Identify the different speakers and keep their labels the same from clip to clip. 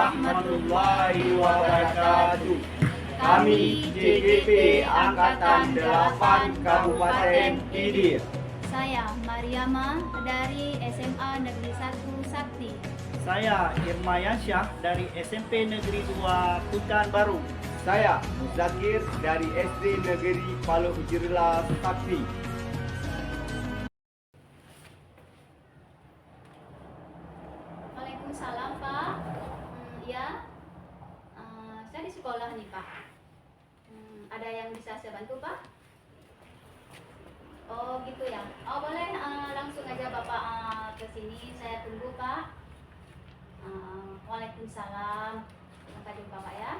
Speaker 1: warahmatullahi wabarakatuh. Kami JGP Angkatan 8 Kabupaten Idir.
Speaker 2: Saya Mariama dari SMA Negeri 1 Sakti.
Speaker 3: Saya Irmayansyah dari SMP Negeri 2 Pekanbaru.
Speaker 1: Saya Muzakir dari SD Negeri Palo Ujirla Sakti.
Speaker 2: Waalaikumsalam Pak. Ya, saya di sekolah nih Pak. Ada yang bisa saya bantu Pak? Oh gitu ya. Oh boleh langsung aja Bapak ke sini. Saya tunggu Pak. Waalaikumsalam. Sampai jumpa Pak ya.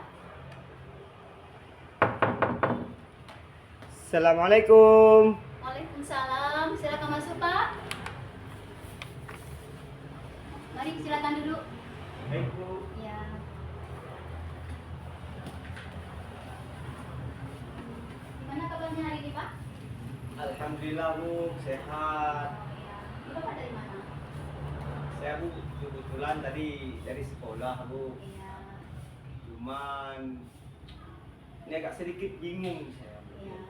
Speaker 1: Assalamualaikum.
Speaker 2: Waalaikumsalam. Silakan masuk Pak. Mari silakan duduk.
Speaker 1: Baik Bu.
Speaker 2: Ya. Gimana kabarnya hari ini Pak?
Speaker 1: Alhamdulillah Bu, sehat.
Speaker 2: Ya. Ini Bapak dari mana?
Speaker 1: Saya Bu kebetulan tadi dari sekolah Bu.
Speaker 2: Iya.
Speaker 1: Cuman ini agak sedikit bingung saya Bu.
Speaker 2: Iya.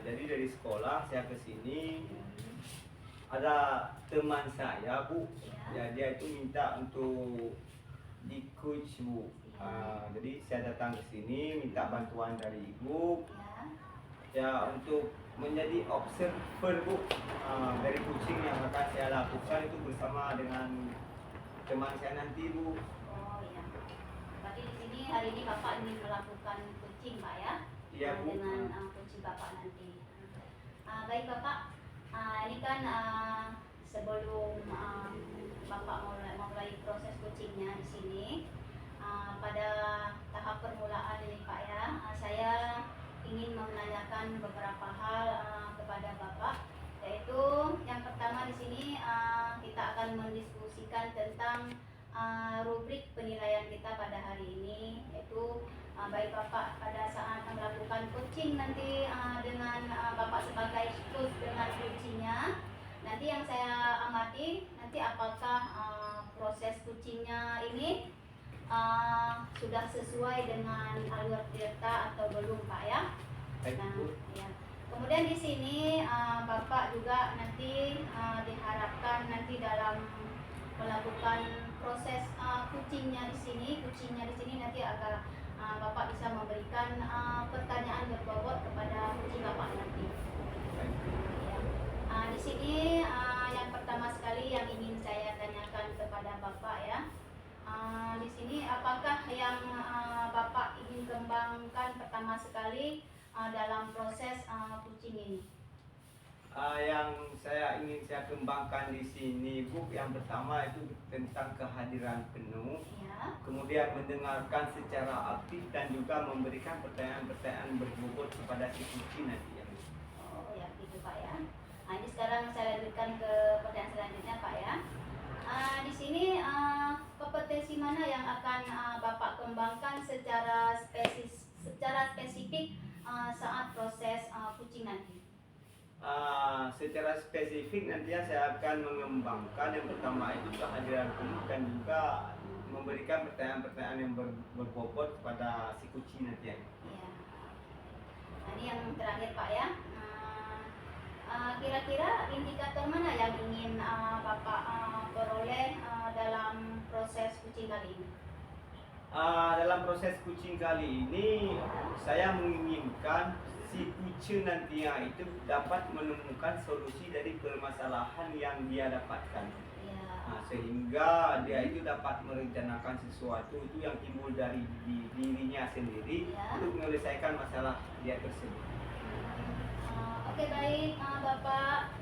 Speaker 1: Jadi dari sekolah saya ke sini ada teman saya Bu. Ya, dia itu minta untuk di coach Bu. Jadi saya datang ke sini minta bantuan dari Ibu. Ya untuk menjadi observer Bu dari coaching yang akan saya lakukan itu bersama dengan teman saya nanti Bu.
Speaker 2: Oh iya. Berarti di sini hari ini Bapak ingin melakukan coaching Pak ya?
Speaker 1: Iya Bu.
Speaker 2: Dengan coaching Bapak nanti. Baik Bapak. Ini kan sebelum Bapak mulai proses coachingnya di sini, pada tahap permulaan ini Pak ya, saya ingin menanyakan beberapa hal kepada Bapak, yaitu yang pertama di sini kita akan mendiskusikan tentang rubrik penilaian kita pada hari ini, yaitu baik Bapak pada saat melakukan coaching nanti dengan Bapak sebagai coach dengan coachingnya, nanti yang saya amati nanti apakah proses coachingnya ini sudah sesuai dengan alur delta atau belum Pak ya. Nah, ya. Kemudian di sini Bapak juga nanti diharapkan nanti dalam melakukan proses coachingnya di sini nanti agar Bapak bisa memberikan pertanyaan berbobot kepada coaching Bapak nanti. Ya. Di sini yang pertama sekali yang ingin saya tanyakan kepada Bapak ya. Di sini apakah yang Bapak ingin kembangkan pertama sekali dalam proses coaching ini?
Speaker 1: Yang saya ingin saya kembangkan di sini Bu, yang pertama itu tentang kehadiran penuh,
Speaker 2: Ya.
Speaker 1: kemudian mendengarkan secara aktif dan juga memberikan pertanyaan-pertanyaan berbobot kepada si coaching nanti ya.
Speaker 2: Oh ya gitu Pak ya. Ini sekarang saya lanjutkan ke pertanyaan selanjutnya Pak ya. Di sini kompetensi mana yang akan Bapak kembangkan secara spesifik saat proses coaching nanti?
Speaker 1: Secara spesifik nantinya saya akan mengembangkan yang pertama itu kehadiran penuh dan juga memberikan pertanyaan-pertanyaan yang berbobot kepada si coaching nanti ya.
Speaker 2: Ya. Ini yang terakhir Pak ya. Kira-kira indikator mana yang ingin Bapak peroleh dalam proses coaching kali ini?
Speaker 1: Dalam proses coaching kali ini saya menginginkan si coach nantinya itu dapat menemukan solusi dari permasalahan yang dia dapatkan.
Speaker 2: Ya.
Speaker 1: Sehingga dia itu dapat merencanakan sesuatu itu yang timbul dari dirinya sendiri untuk menyelesaikan masalah dia tersebut.
Speaker 2: Oke baik Bapak,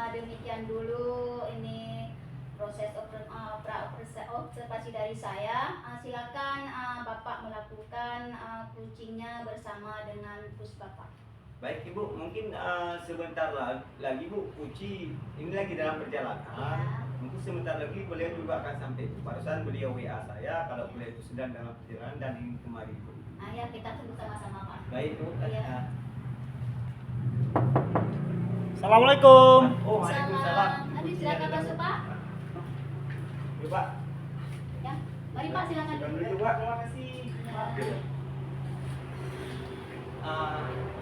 Speaker 2: demikian dulu ini proses observasi dari saya. Silakan Bapak melakukan coachingnya bersama dengan coach Bapak.
Speaker 1: Baik Ibu, mungkin sebentar lagi Bu, coaching ini lagi dalam perjalanan.
Speaker 2: Ya.
Speaker 1: Mungkin sebentar lagi beliau juga akan sampai. Barusan beliau WA saya kalau beliau itu sedang dalam perjalanan dan ingin kemari Bu.
Speaker 2: Ya kita tunggu sama-sama Pak.
Speaker 1: Baik Bu.
Speaker 2: Ya.
Speaker 3: Assalamualaikum.
Speaker 1: Oh, waalaikumsalam.
Speaker 2: Silakan masuk Pak.
Speaker 1: Ya, Pak.
Speaker 2: Mari Pak, silakan
Speaker 1: Silakan
Speaker 2: dulu.
Speaker 1: dulu, Pak.
Speaker 3: Terima kasih. Pak.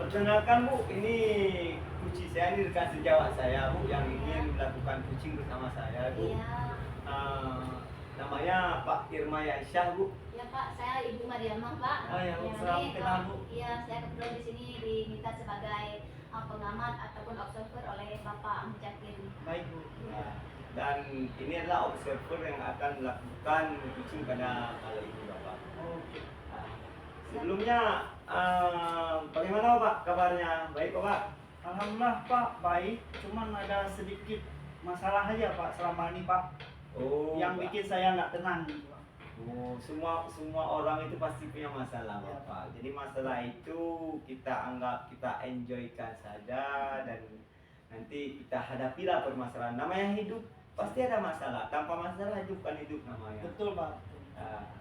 Speaker 1: Perkenalkan Bu, ini kucing saya, ini rekan sejawat saya Bu yang ingin melakukan kucing bersama saya Bu.
Speaker 2: Iya.
Speaker 1: Namanya Pak Irmayansyah Bu.
Speaker 2: Ya Pak, saya Ibu Mariamah Pak.
Speaker 3: Oh ya,
Speaker 2: Yang
Speaker 3: selamat
Speaker 2: ini,
Speaker 3: kenal, Bu.
Speaker 2: Iya, saya kebetulan di sini diminta sebagai pengamat ataupun observer oleh Bapak Mujakin.
Speaker 3: Baik Bu.
Speaker 1: Dan ini adalah observer yang akan melakukan kucing pada kali ini Bapak.
Speaker 3: Oke.
Speaker 1: Sebelumnya bagaimana Pak kabarnya? Baik Pak?
Speaker 3: Alhamdulillah Pak, baik. Cuman ada sedikit masalah aja Pak selama ini Pak.
Speaker 1: Oh,
Speaker 3: Yang
Speaker 1: Pak.
Speaker 3: bikin saya nggak tenang gitu Pak.
Speaker 1: Oh, semua orang itu pasti punya masalah
Speaker 3: Ya.
Speaker 1: Bapak. Jadi masalah itu kita anggap, kita enjoykan saja, dan nanti kita hadapilah permasalahan. Namanya hidup pasti ada masalah. Tanpa masalah hidup kan hidup namanya.
Speaker 3: Betul Pak.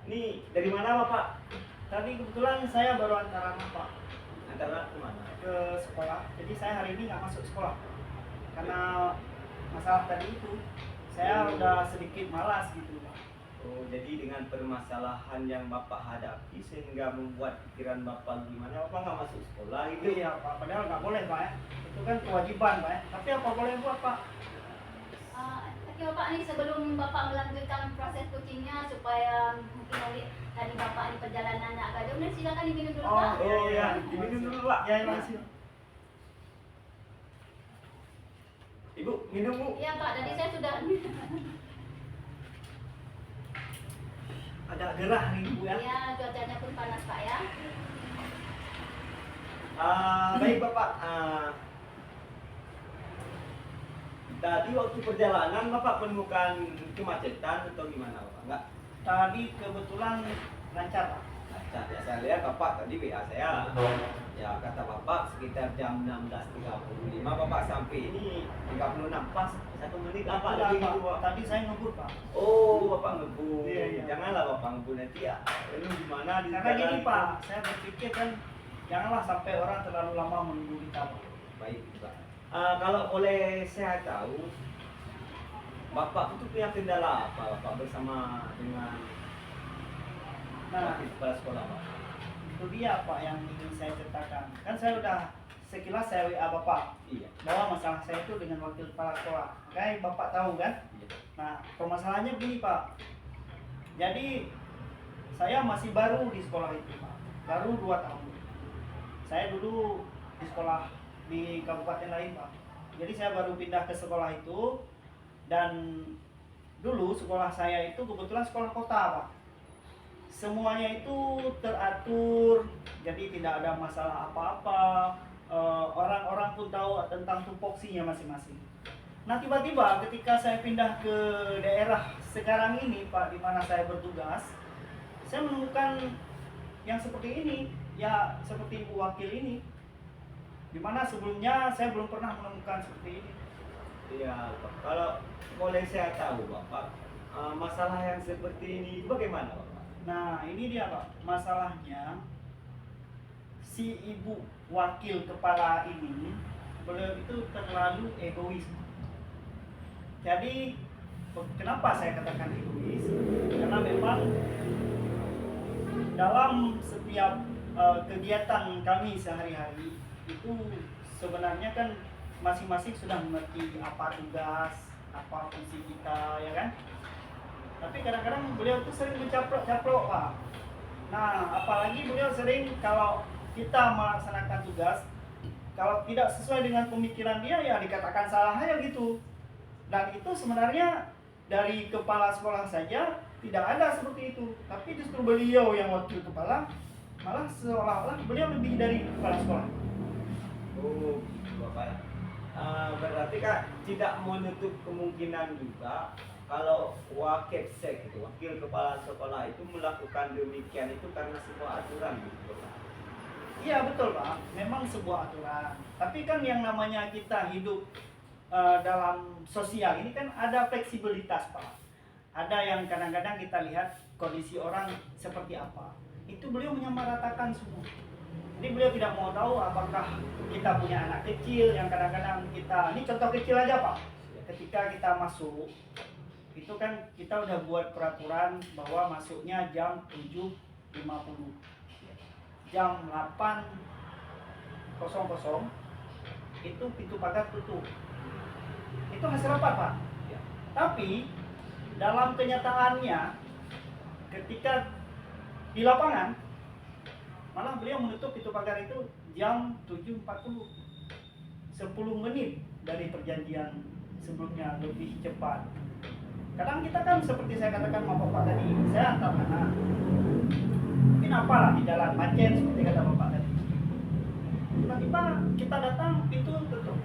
Speaker 1: Ini dari mana Bapak?
Speaker 3: Tadi kebetulan saya baru antar anak Pak
Speaker 1: Antara kemana?
Speaker 3: ke sekolah. Jadi saya hari ini nggak masuk sekolah karena masalah tadi itu. Saya udah sedikit malas gitu Pak.
Speaker 1: Oh, jadi dengan permasalahan yang Bapak hadapi sehingga membuat pikiran Bapak gimana, Bapak nggak masuk sekolah gitu?
Speaker 3: Iya Pak, padahal nggak boleh Pak ya. Itu kan kewajiban Pak ya. Tapi apa boleh buat Pak?
Speaker 2: Oke Bapak, nih sebelum Bapak melanjutkan proses kucingnya supaya mungkin nanti tadi Bapak di perjalanannya agak jauh, nih silakan diminum dulu Pak.
Speaker 1: Oh ya, diminum dulu Pak.
Speaker 3: Ya, terima kasih.
Speaker 1: Ibu, minum Bu.
Speaker 2: Iya Pak, tadi saya sudah.
Speaker 3: Agak gerah nih Bu ya.
Speaker 2: Iya, cuacanya pun panas Pak ya.
Speaker 1: Baik Bapak. Tadi waktu perjalanan Bapak menemukan kemacetan atau gimana Bapak? Enggak?
Speaker 3: Tadi kebetulan lancar Pak.
Speaker 1: Nah, ya saya lihat Bapak tadi WA saya. Ya kata Bapak sekitar jam 16.35 Bapak sampai ini 36 pas 1 menit apa
Speaker 3: Betul,
Speaker 1: lagi
Speaker 3: Pak.
Speaker 1: gitu Pak.
Speaker 3: Tadi saya ngebut Pak.
Speaker 1: Oh Bapak ngebut.
Speaker 3: Iya, iya.
Speaker 1: Janganlah Bapak ngebut nanti ya. Ini gimana di
Speaker 3: Karena
Speaker 1: jalan
Speaker 3: gini
Speaker 1: itu?
Speaker 3: Pak, saya berpikir kan janganlah sampai orang terlalu lama menunggu kita Pak.
Speaker 1: Baik Pak. Kalau boleh saya tahu Bapak itu punya kendala apa Bapak bersama dengan
Speaker 3: Nah,
Speaker 1: wakil kepala sekolah Pak?
Speaker 3: itu dia Pak yang ingin saya ceritakan. Kan saya udah sekilas saya WA Bapak
Speaker 1: Iya.
Speaker 3: bahwa masalah saya itu dengan wakil kepala sekolah. Kayak Bapak tahu kan?
Speaker 1: Iya.
Speaker 3: Nah, permasalahannya begini Pak. Jadi saya masih baru di sekolah itu Pak. Baru 2 tahun. Saya dulu di sekolah di kabupaten lain Pak. Jadi saya baru pindah ke sekolah itu, dan dulu sekolah saya itu kebetulan sekolah kota Pak. Semuanya itu teratur, jadi tidak ada masalah apa-apa. Orang-orang pun tahu tentang tupoksinya masing-masing. Nah tiba-tiba ketika saya pindah ke daerah sekarang ini Pak, di mana saya bertugas, saya menemukan yang seperti ini, ya seperti Ibu Wakil ini, di mana sebelumnya saya belum pernah menemukan seperti ini.
Speaker 1: Iya, Pak. Kalau boleh saya tahu Bapak, masalah yang seperti ini bagaimana Bapak?
Speaker 3: Nah ini dia Pak, masalahnya si Ibu Wakil Kepala ini, beliau itu terlalu egois. Jadi kenapa saya katakan egois? Karena memang dalam setiap kegiatan kami sehari-hari itu sebenarnya kan masing-masing sudah mengerti apa tugas, apa fungsi kita, ya kan? Tapi kadang-kadang beliau tuh sering mencaplok-caplok Pak. Nah, apalagi beliau sering kalau kita melaksanakan tugas, kalau tidak sesuai dengan pemikiran dia ya dikatakan salah aja gitu. Dan itu sebenarnya dari kepala sekolah saja tidak ada seperti itu. Tapi justru beliau yang wakil kepala, malah seolah-olah beliau lebih dari kepala sekolah.
Speaker 1: Oh, gitu Bapak. Berarti Kak tidak menutup kemungkinan juga kalau wakilsek itu, wakil kepala sekolah itu melakukan demikian itu karena sebuah aturan gitu Bapak.
Speaker 3: Iya betul Pak, memang sebuah aturan. Tapi kan yang namanya kita hidup dalam sosial ini kan ada fleksibilitas Pak. Ada yang kadang-kadang kita lihat kondisi orang seperti apa. Itu beliau menyamaratakan semua. Jadi beliau tidak mau tahu apakah kita punya anak kecil yang kadang-kadang kita, ini contoh kecil aja Pak. Ketika kita masuk, itu kan kita udah buat peraturan bahwa masuknya jam 7.50, jam 8.00 itu pintu pagar tutup. Itu hasil rapat, Pak.
Speaker 1: Ya.
Speaker 3: Tapi dalam kenyataannya ketika di lapangan malah beliau menutup pintu pagar itu jam 7.40, 10 menit dari perjanjian sebelumnya, lebih cepat. Kadang kita kan seperti saya katakan sama Bapak tadi, saya antar anak, mungkin apalah di jalan macet seperti kata Bapak tadi, tiba-tiba kita datang pintu tutup.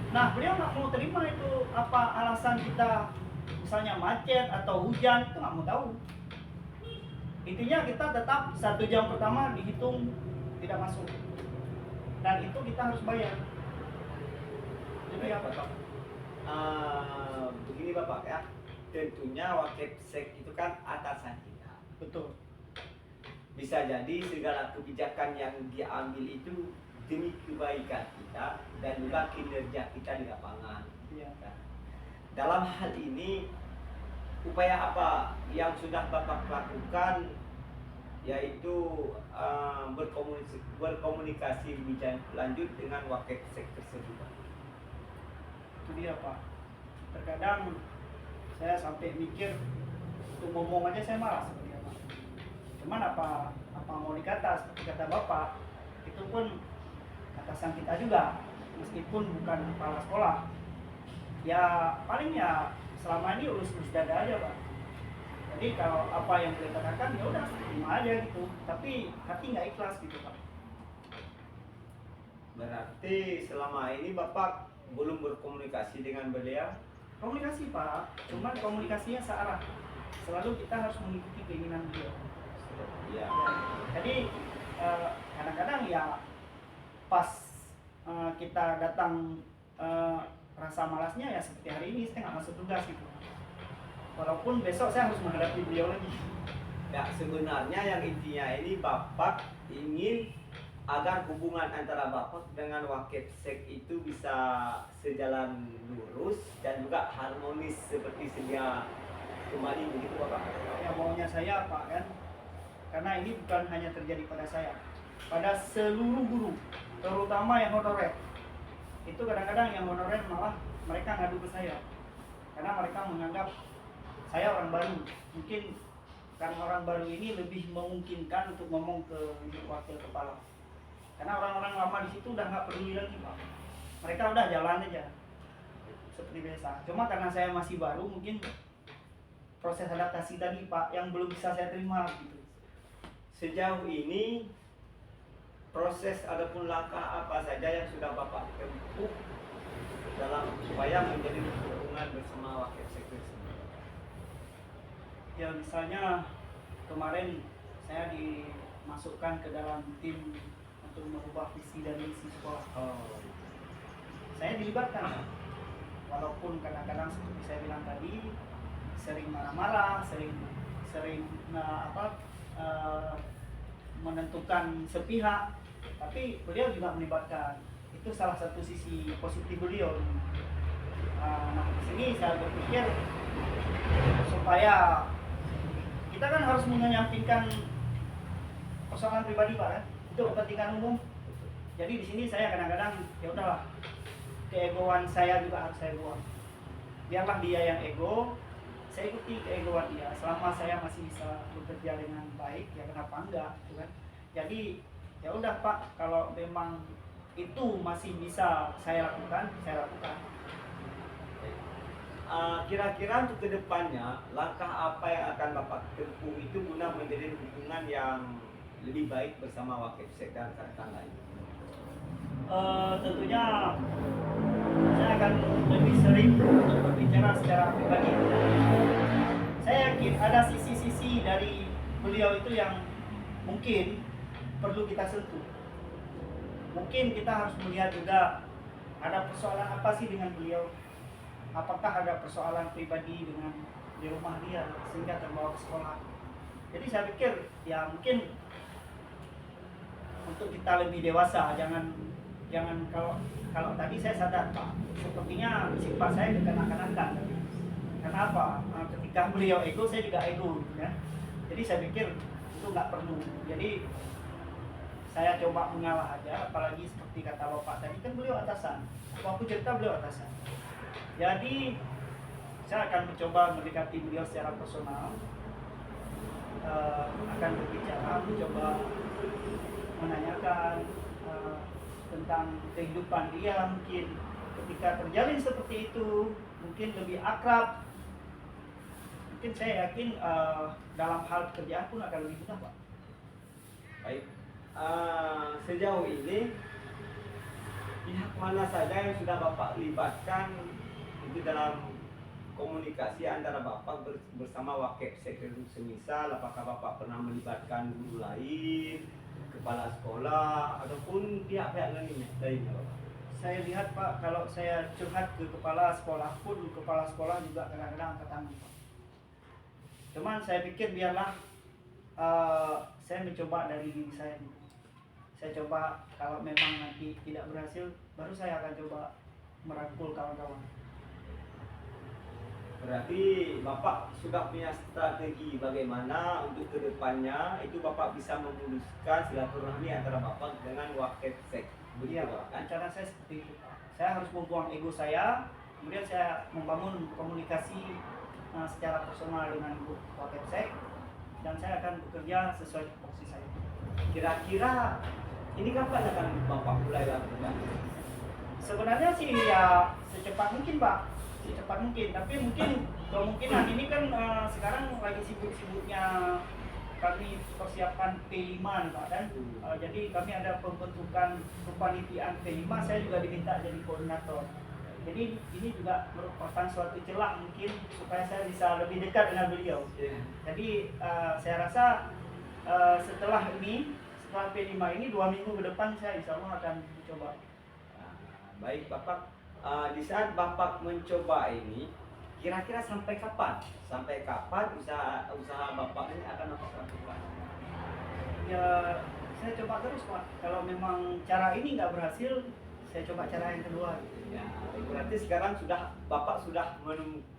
Speaker 3: Nah beliau nggak mau terima itu, apa alasan kita misalnya macet atau hujan, itu nggak mau tahu. Intinya kita tetap 1 jam pertama dihitung tidak masuk, dan itu kita harus bayar. Jadi apa Pak?
Speaker 1: Begini Bapak ya, tentunya Wakepsek itu kan atasan kita.
Speaker 3: Betul.
Speaker 1: Bisa jadi segala kebijakan yang diambil itu demi kebaikan kita dan juga kinerja kita di lapangan.
Speaker 3: Iya.
Speaker 1: Dalam hal ini, upaya apa yang sudah Bapak lakukan, yaitu berkomunikasi lebih lanjut dengan Wakepsek tersebut.
Speaker 3: Itu dia Pak. Terkadang saya sampai mikir untuk ngomong aja saya malas seperti apa. Cuman apa mau dikata, seperti kata Bapak, itu pun atasan kita juga, meskipun bukan kepala sekolah. Ya paling ya selama ini urus dada aja Pak. Jadi kalau apa yang beliau katakan ya udah terima aja gitu, tapi hati nggak ikhlas gitu Pak.
Speaker 1: Berarti selama ini Bapak belum berkomunikasi dengan beliau?
Speaker 3: Komunikasi Pak, cuman komunikasinya searah. Selalu kita harus mengikuti keinginan beliau.
Speaker 1: Ya.
Speaker 3: Jadi kadang-kadang ya pas kita datang rasa malasnya ya seperti hari ini saya nggak masuk tugas gitu. Walaupun besok saya harus menghadapi beliau lagi.
Speaker 1: Ya sebenarnya yang intinya ini Bapak ingin agar hubungan antara Bapak dengan Wakepsek itu bisa sejalan lurus dan juga harmonis seperti sedia kembali, begitu Bapak?
Speaker 3: Ya maunya saya Pak kan, karena ini bukan hanya terjadi pada saya, pada seluruh guru, terutama yang honorer. Itu kadang-kadang yang honorer malah mereka ngadu ke saya, karena mereka menganggap saya orang baru. Mungkin karena orang baru ini lebih memungkinkan untuk ngomong ke wakil kepala, karena orang-orang lama di situ udah nggak peduli lagi Pak. Mereka udah jalan aja seperti biasa. Cuma karena saya masih baru, mungkin proses adaptasi tadi Pak yang belum bisa saya terima gitu.
Speaker 1: Sejauh ini proses ataupun langkah apa saja yang sudah Bapak tempuh dalam upaya menjadi hubungan bersama Wakepsek tersebut?
Speaker 3: Ya misalnya kemarin saya dimasukkan ke dalam tim untuk merubah visi dan misi sekolah. Saya dilibatkan, walaupun kadang-kadang seperti saya bilang tadi sering marah-marah, sering menentukan sepihak, tapi beliau juga melibatkan. Itu salah satu sisi positif beliau. Nah di sini saya berpikir supaya kita kan harus menyampingkan persoalan pribadi Pak kan, itu kepentingan umum. Jadi di sini saya kadang-kadang ya udahlah, keegoan saya juga harus saya buang. Biarlah dia yang ego, saya ikuti keegoan dia. Selama saya masih bisa bekerja dengan baik, ya kenapa enggak, gitu kan? Jadi ya udah Pak, kalau memang itu masih bisa saya lakukan, saya lakukan.
Speaker 1: Kira-kira untuk kedepannya langkah apa yang akan Bapak tempuh itu guna menjadi hubungan yang lebih baik bersama Wakepsek dan rekan lain?
Speaker 3: Tentunya saya akan lebih sering berbicara secara pribadi. Saya yakin ada sisi-sisi dari beliau itu yang mungkin perlu kita sentuh. Mungkin kita harus melihat juga ada persoalan apa sih dengan beliau. Apakah ada persoalan pribadi dengan di rumah dia sehingga terbawa ke sekolah. Jadi saya pikir ya mungkin untuk kita lebih dewasa, jangan kalau tadi saya sadar Pak, sepertinya sifat saya kekanak-kanakan. Kenapa? Ketika beliau ego, saya juga ego, ya. Jadi saya pikir itu nggak perlu. Jadi saya coba mengalah aja, apalagi seperti kata bapak tadi kan beliau atasan. Waktu cerita beliau atasan. Jadi saya akan mencoba mendekati beliau secara personal, akan berbicara, mencoba menanyakan tentang kehidupan dia, mungkin ketika terjalin seperti itu mungkin lebih akrab, mungkin saya yakin dalam hal pekerjaan pun akan lebih mudah, Pak.
Speaker 1: Baik. Sejauh ini pihak mana saja yang sudah Bapak libatkan itu dalam komunikasi antara Bapak bersama Wakepsek? Semisal apakah Bapak pernah melibatkan guru lain, kepala sekolah, ataupun pihak-pihak lainnya Bapak?
Speaker 3: Saya lihat, Pak, kalau saya curhat ke kepala sekolah pun, kepala sekolah juga kadang-kadang angkat tangan, Pak. Cuman saya pikir biarlah saya mencoba dari diri saya dulu. Saya coba, kalau memang nanti tidak berhasil, baru saya akan coba merangkul kawan-kawan.
Speaker 1: Berarti Bapak sudah punya strategi bagaimana untuk kedepannya itu Bapak bisa memuluskan silaturahmi antara Bapak dengan Wakepsek.
Speaker 3: Iya, Pak. Cara saya seperti itu, Pak. Saya harus membuang ego saya, kemudian saya membangun komunikasi secara personal dengan Wakepsek, dan saya akan bekerja sesuai tupoksi saya.
Speaker 1: Kira-kira ini kapan akan Bapak mulai lakukan?
Speaker 3: Sebenarnya sih ya secepat mungkin, Pak. Secepat mungkin, tapi mungkin kemungkinan ini kan sekarang lagi sibuk-sibuknya kami persiapkan P5 nih, Pak, dan jadi kami ada pembentukan kepanitiaan P5, saya juga diminta jadi koordinator. Jadi ini juga merupakan suatu celah mungkin supaya saya bisa lebih dekat dengan beliau. Jadi saya rasa setelah P5 ini 2 minggu ke depan saya insya Allah akan mencoba.
Speaker 1: Baik Bapak, di saat Bapak mencoba ini, kira-kira sampai kapan? Sampai kapan usaha Bapak ini akan Bapak lakukan?
Speaker 3: Ya saya coba terus, Pak. Kalau memang cara ini nggak berhasil, saya coba cara yang kedua.
Speaker 1: Ya, berarti sekarang Bapak sudah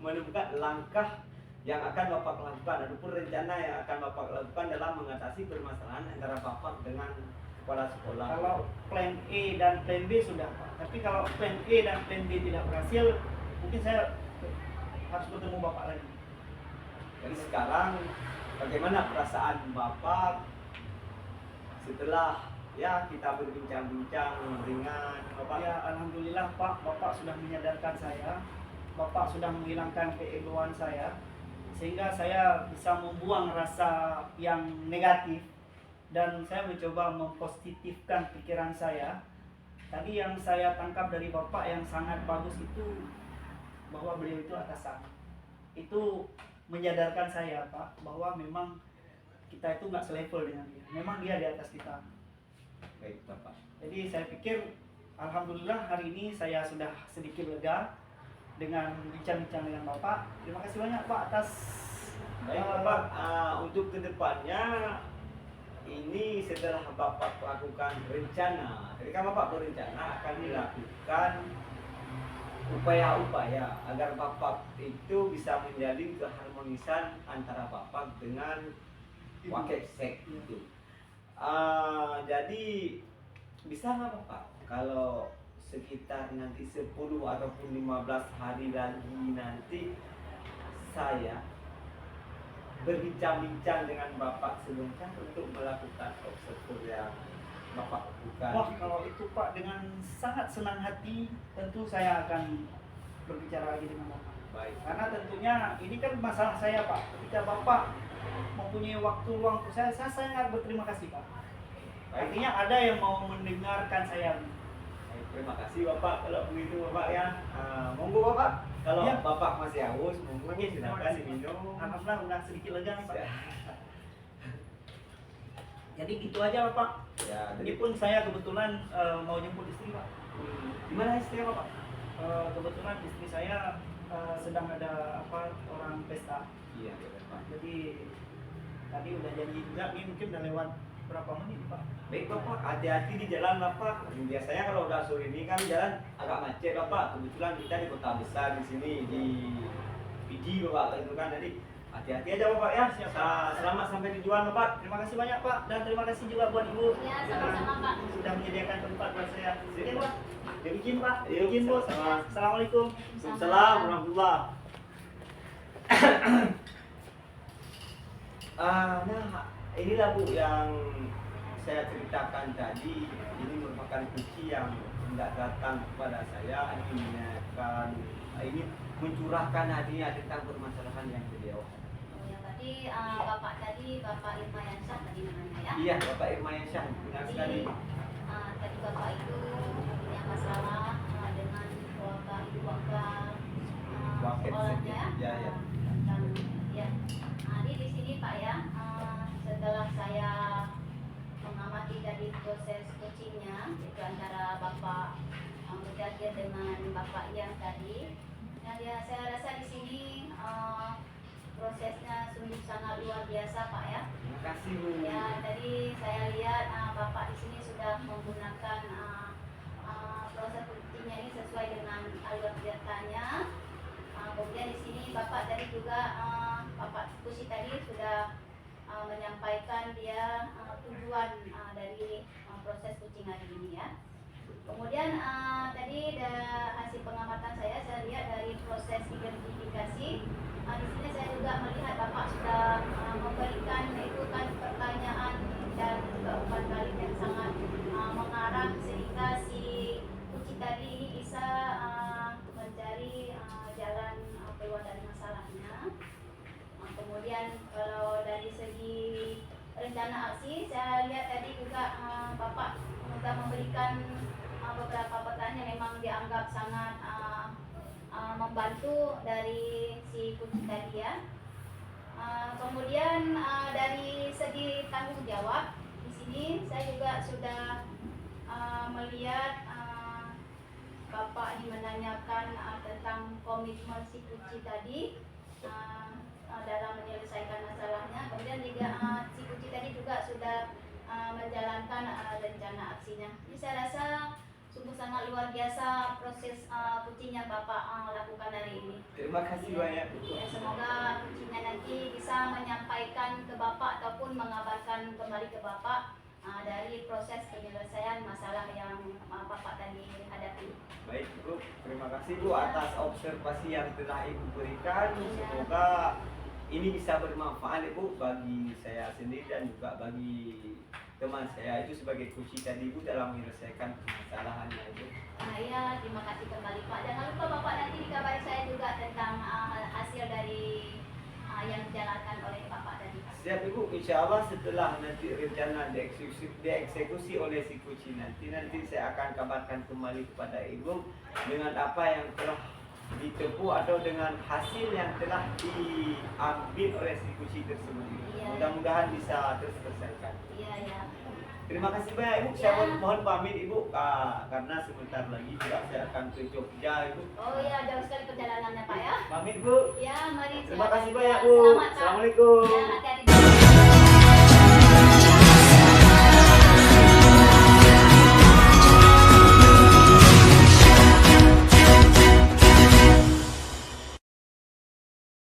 Speaker 1: menemukan langkah yang akan Bapak lakukan, ataupun rencana yang akan Bapak lakukan dalam mengatasi permasalahan antara Bapak dengan kepala sekolah.
Speaker 3: Kalau plan A dan plan B sudah, Pak. Tapi kalau plan A dan plan B tidak berhasil, mungkin saya harus bertemu Bapak lagi.
Speaker 1: Jadi sekarang bagaimana perasaan Bapak setelah ya kita berbincang-bincang ringan, Bapak?
Speaker 3: Ya alhamdulillah, Pak, Bapak sudah menyadarkan saya, Bapak sudah menghilangkan keegoan saya, sehingga saya bisa membuang rasa yang negatif dan saya mencoba mempositifkan pikiran saya. Tadi yang saya tangkap dari Bapak yang sangat bagus itu bahwa beliau itu atasan. Itu menyadarkan saya, Pak, bahwa memang kita itu nggak selevel dengan dia. Memang dia di atas kita.
Speaker 1: Baik Bapak.
Speaker 3: Jadi saya pikir alhamdulillah hari ini saya sudah sedikit lega dengan bincang-bincang dengan Bapak. Terima kasih banyak, Pak, atas
Speaker 1: Baik Bapak, untuk kedepannya ini setelah Bapak lakukan rencana, ketika Bapak berencana akan dilakukan upaya-upaya agar Bapak itu bisa menjalin keharmonisan antara Bapak dengan Wakepsek itu. Jadi bisa nggak Bapak kalau sekitar nanti 10 ataupun 15 hari lagi nanti saya berbincang-bincang dengan Bapak sebentar untuk melakukan observer yang Bapak lakukan?
Speaker 3: Wah, kalau itu, Pak, dengan sangat senang hati tentu saya akan berbicara lagi dengan Bapak.
Speaker 1: Baik.
Speaker 3: Karena tentunya ini kan masalah saya, Pak. Ketika Bapak mempunyai waktu luang untuk saya sangat berterima kasih, Pak.
Speaker 1: Baik.
Speaker 3: Artinya ada yang mau mendengarkan saya.
Speaker 1: Baik, terima kasih Bapak. Kalau begitu Bapak ya, monggo Bapak. Kalau
Speaker 3: Ya.
Speaker 1: Bapak masih haus, monggo nih silakan diminum.
Speaker 3: Alhamdulillah udah sedikit lega nih, Pak. Jadi gitu aja, Bapak.
Speaker 1: Ya,
Speaker 3: Ini
Speaker 1: jadi
Speaker 3: pun saya kebetulan mau jemput istri, Pak.
Speaker 1: di mana istri Bapak?
Speaker 3: Kebetulan istri saya sedang ada orang pesta.
Speaker 1: Iya, Bapak.
Speaker 3: Jadi tadi udah janji juga, ini mungkin udah lewat berapa menit, Pak?
Speaker 1: Baik Bapak, hati-hati di jalan Bapak. Biasanya kalau udah sore ini kan jalan agak macet Bapak. Kebetulan kita di kota besar di sini di PD Bapak itu kan. Jadi hati-hati aja Bapak ya.
Speaker 3: Siap, Pak.
Speaker 1: Selamat sampai tujuan Bapak.
Speaker 3: Terima kasih banyak Pak, dan terima kasih juga buat Ibu
Speaker 2: Ya, sama-sama, Pak.
Speaker 3: sudah menyediakan tempat buat saya. Oke Pak, dibikin Pak,
Speaker 1: Yuk,
Speaker 3: dibikin Bu.
Speaker 1: sama-sama.
Speaker 3: Assalamualaikum.
Speaker 1: Waalaikumsalam warahmatullah. Nah, inilah Bu yang saya ceritakan tadi. Ini merupakan kunci yang tidak datang kepada saya. Ini mencurahkan hadiah tentang permasalahan yang beliau.
Speaker 2: Oh ya, berarti Bapak tadi Bapak Irma Yansyah tadi namanya ya?
Speaker 1: Iya, Bapak Irma Yansyah, benar sekali.
Speaker 2: Tadi Bapak itu punya masalah dengan keluarga ibu bapak
Speaker 1: Wakil
Speaker 2: sekolahnya
Speaker 1: ya, ya.
Speaker 2: tentang ya. Jadi di sini Pak ya, setelah saya mengamati dari proses coachingnya itu antara Bapak Mujahid dengan Bapak Ian tadi, dan ya saya rasa di sini prosesnya sungguh sangat luar biasa Pak ya.
Speaker 1: Terima kasih Bu.
Speaker 2: Ya, tadi saya lihat Bapak di sini sudah menggunakan proses coachingnya ini sesuai dengan alur kegiatannya. Kemudian di sini Bapak tadi juga Bapak Kusi tadi sudah menyampaikan dia tujuan dari proses coaching hari ini ya. Kemudian tadi hasil pengamatan saya lihat dari proses identifikasi. Di sini saya juga melihat Bapak sudah memberikan itu kan pertanyaan dan juga umpan balik yang sangat mengarah sehingga si Kuci tadi ini bisa mencari jalan keluar dari masalahnya. Kemudian kalau dari segi rencana aksi, saya lihat tadi juga Bapak sudah memberikan beberapa pertanyaan yang memang dianggap sangat membantu dari si Kuci tadi ya. Kemudian dari segi tanggung jawab, di sini saya juga sudah melihat Bapak ini menanyakan tentang komitmen si Kuci tadi dalam menyelesaikan masalahnya. Kemudian juga si Kuci tadi juga sudah menjalankan rencana aksinya. Jadi saya rasa sungguh sangat luar biasa proses coaching yang Bapak lakukan hari ini.
Speaker 1: Terima kasih banyak Bu.
Speaker 2: Ya, semoga coachingnya nanti bisa menyampaikan ke Bapak ataupun mengabarkan kembali ke Bapak dari proses penyelesaian masalah yang Bapak tadi hadapi.
Speaker 1: Baik Bu, terima kasih Bu atas observasi yang telah Ibu berikan. Semoga ini bisa bermanfaat Bu bagi saya sendiri dan juga bagi teman saya itu sebagai kunci tadi Bu dalam menyelesaikan permasalahannya itu.
Speaker 2: Ya, terima kasih kembali Pak. Jangan lupa Bapak nanti dikabari saya juga tentang hasil dari yang dijalankan oleh Bapak tadi.
Speaker 1: Siap Ibu, insya Allah setelah nanti rencana dieksekusi oleh si kunci nanti saya akan kabarkan kembali kepada Ibu dengan apa yang telah ditempuh atau dengan hasil yang telah diambil oleh si kunci tersebut.
Speaker 2: Iya.
Speaker 1: Mudah-mudahan bisa terselesaikan.
Speaker 2: Iya, ya.
Speaker 1: Terima kasih banyak Ibu. Saya mohon pamit Ibu karena sebentar lagi juga saya akan ke Jogja Ibu.
Speaker 2: Oh iya, jauh sekali perjalanannya Pak ya.
Speaker 1: Pamit Bu.
Speaker 2: Ya, mari.
Speaker 1: Terima kasih
Speaker 2: silakan.
Speaker 1: banyak Bu.
Speaker 2: Selamat Pak.
Speaker 1: Assalamualaikum.
Speaker 2: Ya, hati-hati.